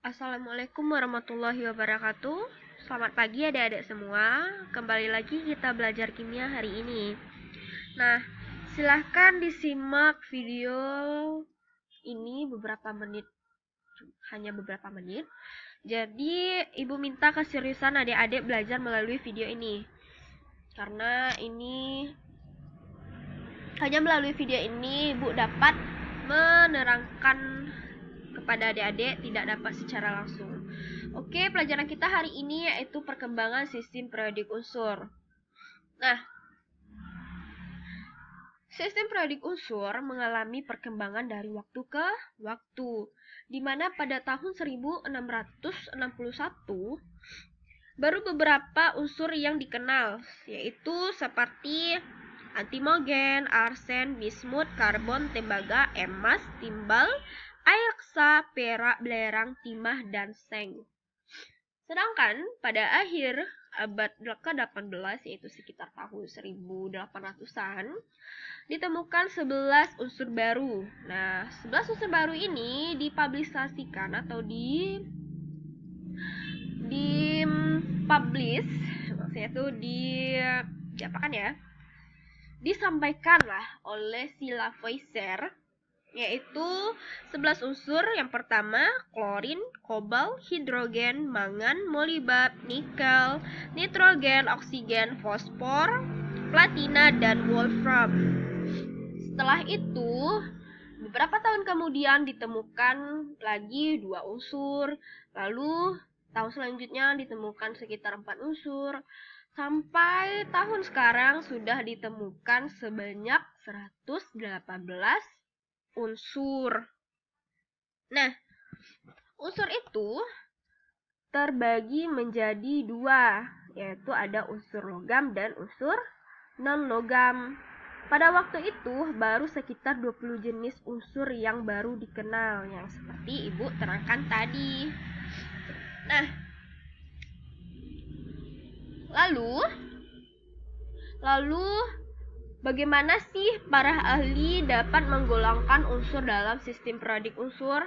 Assalamualaikum warahmatullahi wabarakatuh. Selamat pagi adik-adik semua. Kembali lagi kita belajar kimia hari ini. Nah, silahkan disimak video ini hanya beberapa menit. Jadi, ibu minta keseriusan adik-adik belajar melalui video ini. Karena hanya melalui video ini ibu dapat menerangkan kepada adik-adik, tidak dapat secara langsung. Oke, pelajaran kita hari ini yaitu perkembangan sistem periodik unsur. Nah, sistem periodik unsur mengalami perkembangan dari waktu ke waktu, di mana pada tahun 1661 baru beberapa unsur yang dikenal, yaitu seperti antimogen, arsen, bismut, karbon, tembaga, emas, timbal, air reksa, perak, belerang, timah, dan seng. Sedangkan pada akhir abad ke-18, yaitu sekitar tahun 1800-an, ditemukan 11 unsur baru. Nah, 11 unsur baru ini dipublikasikan atau maksudnya itu disampaikanlah oleh si Lavoisier, yaitu 11 unsur. Yang pertama, klorin, kobalt, hidrogen, mangan, molibdat, nikel, nitrogen, oksigen, fosfor, platina, dan wolfram. Setelah itu, beberapa tahun kemudian ditemukan lagi 2 unsur, lalu tahun selanjutnya ditemukan sekitar 4 unsur, sampai tahun sekarang sudah ditemukan sebanyak 118 unsur. Nah, unsur itu terbagi menjadi 2, yaitu ada unsur logam dan unsur non-logam. Pada waktu itu baru sekitar 20 jenis unsur yang baru dikenal, yang seperti ibu terangkan tadi. Nah, lalu bagaimana sih para ahli dapat menggolongkan unsur dalam sistem periodik unsur?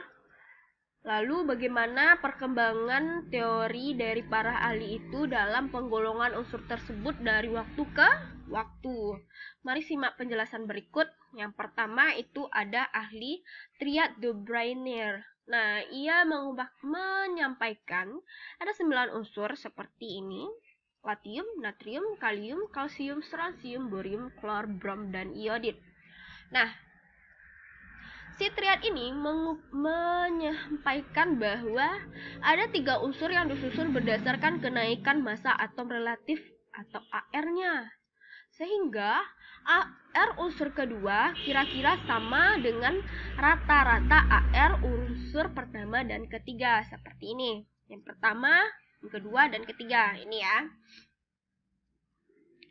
Lalu bagaimana perkembangan teori dari para ahli itu dalam penggolongan unsur tersebut dari waktu ke waktu? Mari simak penjelasan berikut. Yang pertama itu ada ahli Triad de Bruyner. Nah, ia menyampaikan ada 9 unsur seperti ini: lithium, natrium, kalium, kalsium, strontium, borium, klor, brom, dan iodid. Nah, si Triad ini menyampaikan bahwa ada 3 unsur yang disusun berdasarkan kenaikan massa atom relatif atau AR-nya. Sehingga AR unsur kedua kira-kira sama dengan rata-rata AR unsur pertama dan ketiga, seperti ini. Yang pertama, yang kedua, dan ketiga. Ini ya.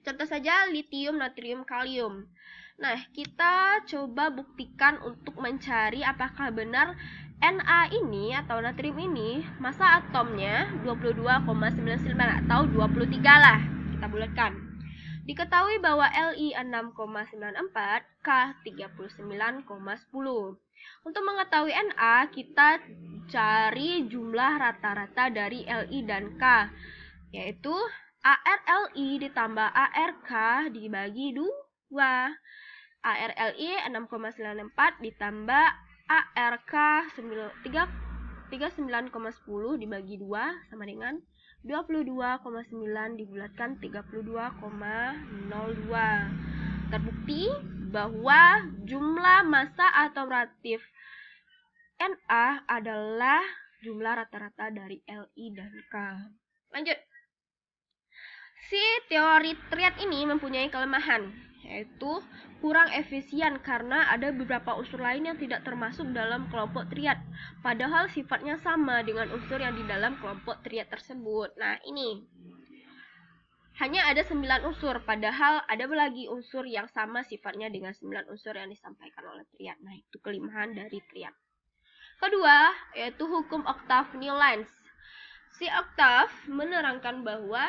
Contoh saja lithium, natrium, kalium. Nah, kita coba buktikan untuk mencari apakah benar Na ini atau natrium ini massa atomnya 22,99 atau 23 lah. Kita bulatkan. Diketahui bahwa Li 6,94, K 39,10. Untuk mengetahui Na, kita cari jumlah rata-rata dari Li dan K, yaitu ARLI ditambah ARK dibagi 2. ARLI 6,94 ditambah ARK 39,10 dibagi 2 sama dengan 22,9 dibulatkan 32,02. Terbukti bahwa jumlah massa atom relatif Na adalah jumlah rata-rata dari Li dan K. Lanjut. Si teori Triad ini mempunyai kelemahan, yaitu kurang efisien karena ada beberapa unsur lain yang tidak termasuk dalam kelompok Triad, padahal sifatnya sama dengan unsur yang di dalam kelompok Triad tersebut. Nah, ini hanya ada 9 unsur, padahal ada lagi unsur yang sama sifatnya dengan 9 unsur yang disampaikan oleh Triad. Nah, itu kelemahan dari Triad. Kedua, yaitu hukum Octave-Newlands. Si Octave menerangkan bahwa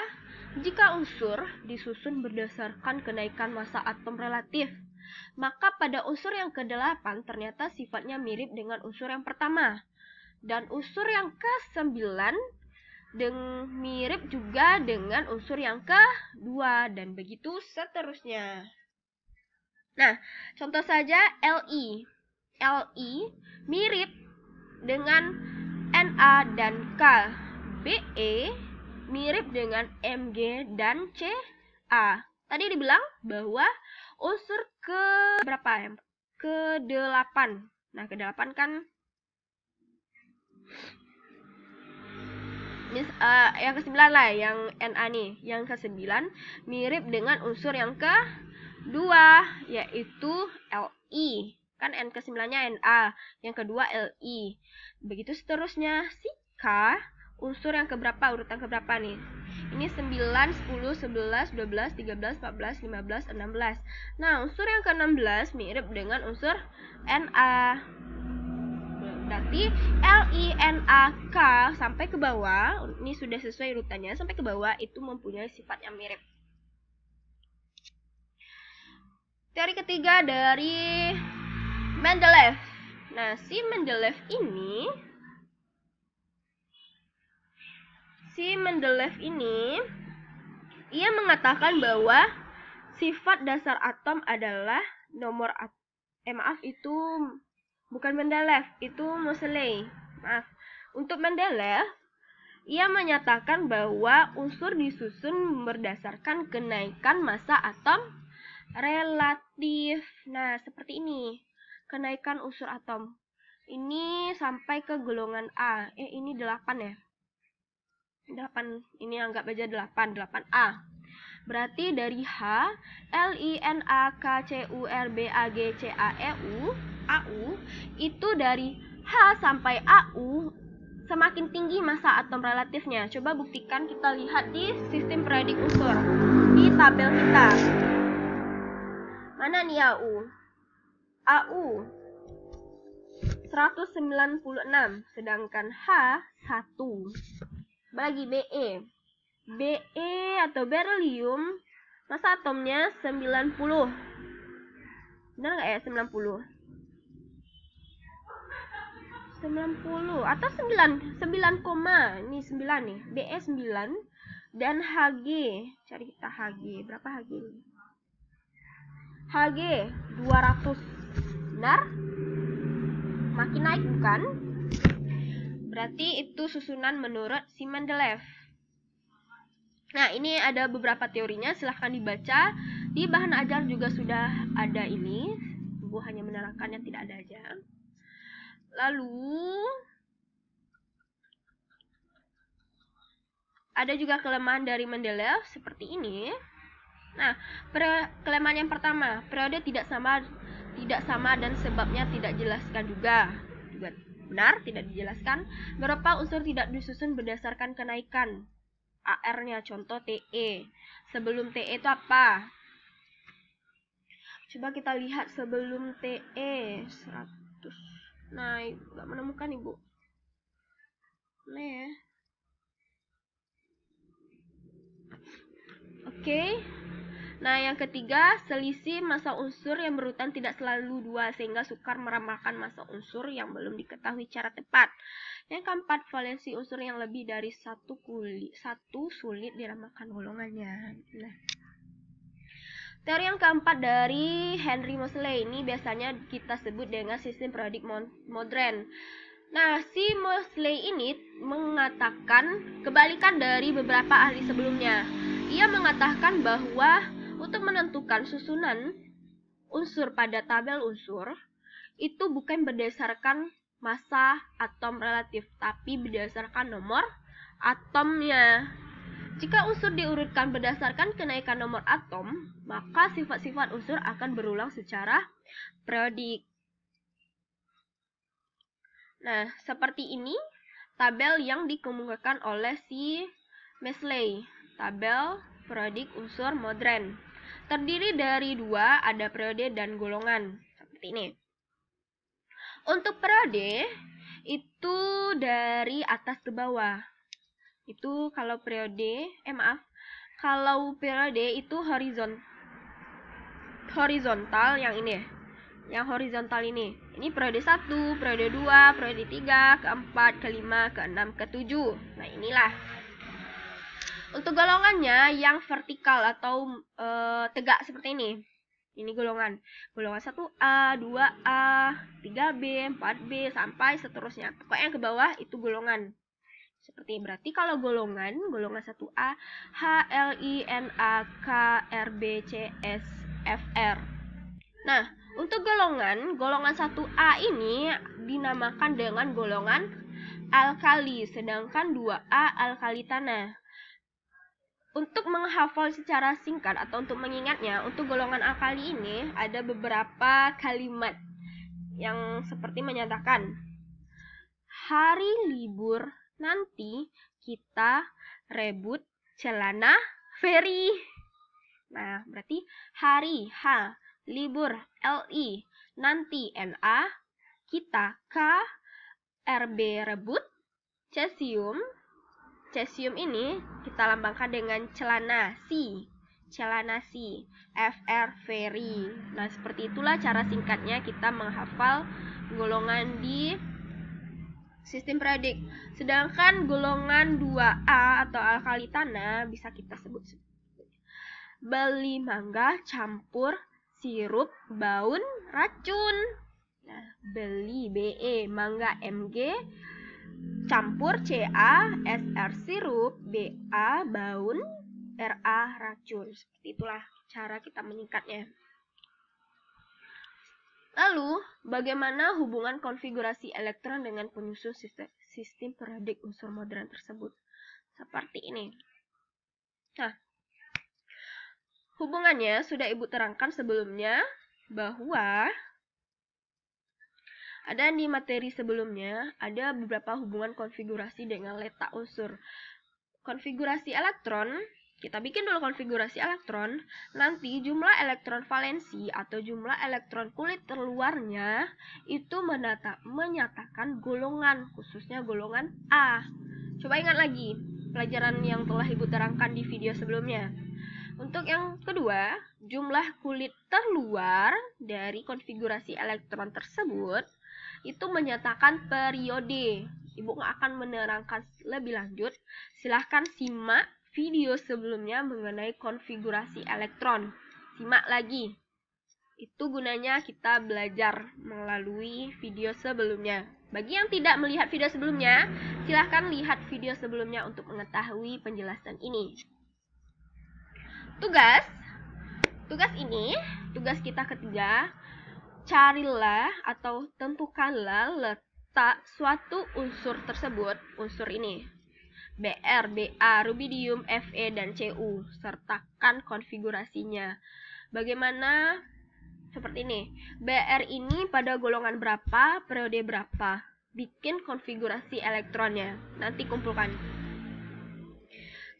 jika unsur disusun berdasarkan kenaikan massa atom relatif, maka pada unsur yang ke-8 ternyata sifatnya mirip dengan unsur yang pertama. dan unsur yang ke-9 mirip juga dengan unsur yang ke-2 dan begitu seterusnya. Nah, contoh saja Li. Li mirip dengan Na dan K. Be mirip dengan Mg dan Ca. Tadi dibilang bahwa unsur ke-8. Nah, ke-8 kan yang ke-9 lah, yang Na nih. Yang ke-9 mirip dengan unsur yang ke-2, yaitu Li. Kan N ke-9-nya Na, yang kedua Li. Begitu seterusnya. Si K, unsur yang keberapa, urutan keberapa nih? Ini 9, 10, 11, 12, 13, 14, 15, 16. Nah, unsur yang ke-16 mirip dengan unsur Na. Berarti Li, Na, K sampai ke bawah, ini sudah sesuai urutannya, sampai ke bawah itu mempunyai sifat yang mirip. Teori ketiga dari Mendeleev. Nah, si Mendeleev ini ia mengatakan bahwa sifat dasar atom adalah nomor itu bukan Mendeleev, itu Moseley. Maaf. Untuk Mendeleev, ia menyatakan bahwa unsur disusun berdasarkan kenaikan massa atom relatif. Nah, seperti ini. Kenaikan unsur atom. Ini sampai ke golongan A. Ini 8 ya. 8. Ini anggap aja 8. 8A. Berarti dari H, Li, Na, K, C, U, R, B, A, G, C, A, E, U, AU, itu dari H sampai AU semakin tinggi massa atom relatifnya. Coba buktikan, kita lihat di sistem periodik unsur di tabel kita. Mana nih AU? AU 196, sedangkan H 1. Bagi Be. Be atau beryllium massa atomnya 90. Benar nggak ya 90? 90 atau 9 ini 9 nih. Be 9 dan Hg, cari kita Hg. Berapa Hg ini? Hg 200. Benar? Makin naik bukan? Berarti itu susunan menurut si Mendeleev. Nah, ini ada beberapa teorinya, silahkan dibaca. Di bahan ajar juga sudah ada ini. Ibu hanya menerangkan yang tidak ada aja. Lalu ada juga kelemahan dari Mendeleev seperti ini. Nah, kelemahan yang pertama, periode tidak sama dan sebabnya tidak dijelaskan juga. Benar, tidak dijelaskan. Beberapa unsur tidak disusun berdasarkan kenaikan AR-nya, contoh Te. Sebelum Te itu apa? Coba kita lihat sebelum Te 100. Nah, nggak menemukan Ibu. Nih. Oke. Nah, yang ketiga, selisih massa unsur yang berurutan tidak selalu 2, sehingga sukar meramalkan massa unsur yang belum diketahui secara tepat. Yang keempat, valensi unsur yang lebih dari satu sulit diramalkan golongannya. Nah, teori yang keempat dari Henry Moseley ini biasanya kita sebut dengan sistem periodik modern. Nah, si Moseley ini mengatakan kebalikan dari beberapa ahli sebelumnya. Ia mengatakan bahwa untuk menentukan susunan unsur pada tabel unsur itu bukan berdasarkan massa atom relatif, tapi berdasarkan nomor atomnya. Jika unsur diurutkan berdasarkan kenaikan nomor atom, maka sifat-sifat unsur akan berulang secara periodik. Nah, seperti ini tabel yang dikemukakan oleh si Moseley, tabel periodik unsur modern. Terdiri dari 2, ada periode dan golongan. Seperti ini. Untuk periode, itu dari atas ke bawah. Itu kalau periode, kalau periode itu horizontal yang ini. yang horizontal ini. Ini periode 1, periode 2, periode 3, keempat, kelima, keenam, ketujuh. Nah, inilah. Untuk golongannya yang vertikal atau tegak seperti ini. Ini golongan 1A, 2A, 3B, 4B, sampai seterusnya. Pokoknya yang ke bawah itu golongan. Seperti berarti kalau golongan 1A, H, L, I, N, A, K, R, B, C, S, F, R. Nah, untuk golongan 1A ini dinamakan dengan golongan alkali, sedangkan 2A alkali tanah. Untuk menghafal secara singkat atau untuk mengingatnya, untuk golongan alkali ini ada beberapa kalimat yang seperti menyatakan, hari libur nanti kita rebut celana Ferry. Nah, berarti hari H, libur LI, nanti NA, kita K, RB rebut, cesium. Cesium ini kita lambangkan dengan celana C, FR Ferry. Nah, seperti itulah cara singkatnya kita menghafal golongan di sistem periodik. Sedangkan golongan 2A atau alkali tanah bisa kita sebut beli mangga campur sirup baun racun. Nah, beli BE mangga MG campur CA, SR sirup, BA baun, RA racun. Seperti itulah cara kita menyingkatnya. Lalu, bagaimana hubungan konfigurasi elektron dengan penyusun sistem periodik unsur modern tersebut? Seperti ini. Nah, hubungannya sudah Ibu terangkan sebelumnya bahwa ada di materi sebelumnya, ada beberapa hubungan konfigurasi dengan letak unsur. Konfigurasi elektron, kita bikin dulu konfigurasi elektron, nanti jumlah elektron valensi atau jumlah elektron kulit terluarnya itu menyatakan golongan, khususnya golongan A. Coba ingat lagi pelajaran yang telah Ibu terangkan di video sebelumnya. Untuk yang kedua, jumlah kulit terluar dari konfigurasi elektron tersebut itu menyatakan periode. Ibu akan menerangkan lebih lanjut. Silahkan simak video sebelumnya mengenai konfigurasi elektron. Simak lagi. Itu gunanya kita belajar melalui video sebelumnya. Bagi yang tidak melihat video sebelumnya, silahkan lihat video sebelumnya untuk mengetahui penjelasan ini. Tugas ini, tugas kita ketiga, carilah atau tentukanlah letak suatu unsur tersebut, unsur ini, Br, Ba, rubidium, Fe, dan Cu, sertakan konfigurasinya. Bagaimana? Seperti ini, Br ini pada golongan berapa, periode berapa, bikin konfigurasi elektronnya, nanti kumpulkan.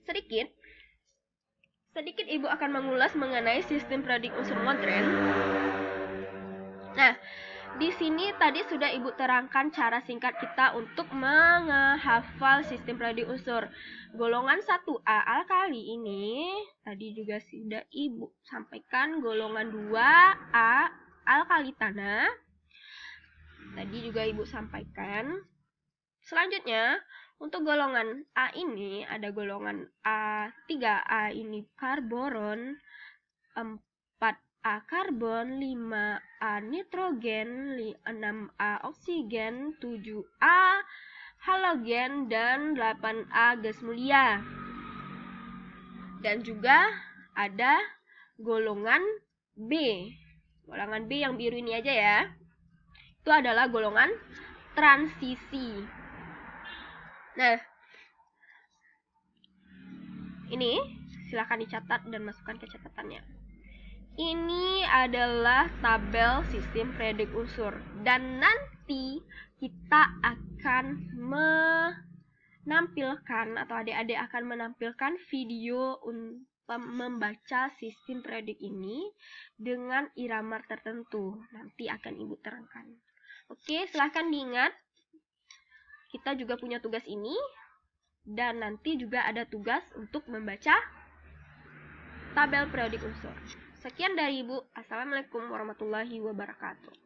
Sedikit Ibu akan mengulas mengenai sistem periodik unsur modern. Nah, di sini tadi sudah Ibu terangkan cara singkat kita untuk menghafal sistem periodik unsur. Golongan 1A alkali ini tadi juga sudah Ibu sampaikan. Golongan 2A alkali tanah tadi juga Ibu sampaikan. Selanjutnya, untuk golongan A ini ada golongan A, 3A ini karboron, 4A karbon, 5A nitrogen, 6A oksigen, 7A halogen, dan 8A gas mulia. Dan juga ada golongan B. Golongan B yang biru ini aja ya. Itu adalah golongan transisi. Nah, ini silahkan dicatat dan masukkan ke catatannya. Ini adalah tabel sistem periodik unsur. Dan nanti kita akan menampilkan atau adik-adik akan menampilkan video untuk membaca sistem periodik ini dengan irama tertentu. Nanti akan Ibu terangkan. Oke, silahkan diingat. Kita juga punya tugas ini. Dan nanti juga ada tugas untuk membaca tabel periodik unsur. Sekian dari Ibu. Assalamualaikum warahmatullahi wabarakatuh.